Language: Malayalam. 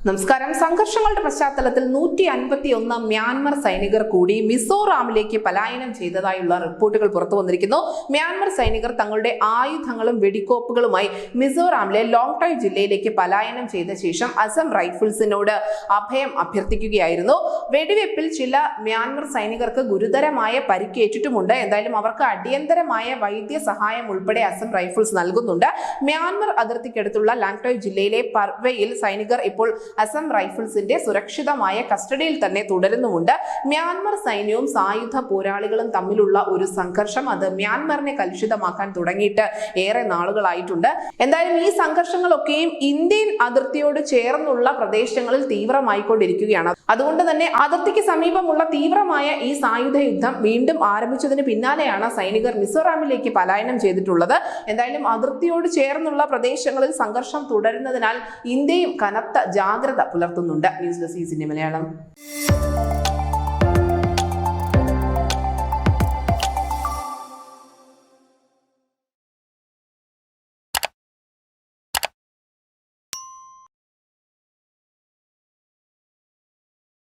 നമസ്കാരം. സംഘർഷങ്ങളുടെ പശ്ചാത്തലത്തിൽ 151 മ്യാൻമർ സൈനികർ കൂടി മിസോറാമിലേക്ക് പലായനം ചെയ്തതായുള്ള റിപ്പോർട്ടുകൾ പുറത്തു വന്നിരിക്കുന്നു. മ്യാൻമർ സൈനികർ തങ്ങളുടെ ആയുധങ്ങളും വെടിക്കോപ്പുകളുമായി മിസോറാമിലെ ലോങ്ടോയ് ജില്ലയിലേക്ക് പലായനം ചെയ്ത ശേഷം അസം റൈഫിൾസിനോട് അഭയം അഭ്യർത്ഥിക്കുകയായിരുന്നു. വെടിവെപ്പിൽ ചില മ്യാൻമർ സൈനികർക്ക് ഗുരുതരമായ പരിക്കേറ്റിട്ടുമുണ്ട്. എന്തായാലും അവർക്ക് അടിയന്തരമായ വൈദ്യസഹായം ഉൾപ്പെടെ അസം റൈഫിൾസ് നൽകുന്നുണ്ട്. മ്യാൻമർ അതിർത്തിക്കടുത്തുള്ള ലോങ്ടോയ് ജില്ലയിലെ പർവയിൽ സൈനികർ ഇപ്പോൾ അസം റൈഫിൾസിന്റെ സുരക്ഷിതമായ കസ്റ്റഡിയിൽ തന്നെ തുടരുന്നുമുണ്ട്. മ്യാൻമർ സൈന്യവും സായുധ പോരാളികളും തമ്മിലുള്ള ഒരു സംഘർഷം അത് മ്യാൻമറിനെ കലുഷിതമാക്കാൻ തുടങ്ങിയിട്ട് ഏറെ നാളുകളായിട്ടുണ്ട്. എന്തായാലും ഈ സംഘർഷങ്ങളൊക്കെയും ഇന്ത്യൻ അതിർത്തിയോട് ചേർന്നുള്ള പ്രദേശങ്ങളിൽ തീവ്രമായിക്കൊണ്ടിരിക്കുകയാണ്. അതുകൊണ്ട് തന്നെ അതിർത്തിക്ക് സമീപമുള്ള തീവ്രമായ ഈ സായുധ യുദ്ധം വീണ്ടും ആരംഭിച്ചതിന് പിന്നാലെയാണ് സൈനികർ മിസോറാമിലേക്ക് പലായനം ചെയ്തിട്ടുള്ളത്. എന്തായാലും അതിർത്തിയോട് ചേർന്നുള്ള പ്രദേശങ്ങളിൽ സംഘർഷം തുടരുന്നതിനാൽ ഇന്ത്യയും കനത്ത ജാഗ്രത പുലർത്തുന്നുണ്ട്. News desk Malayalam.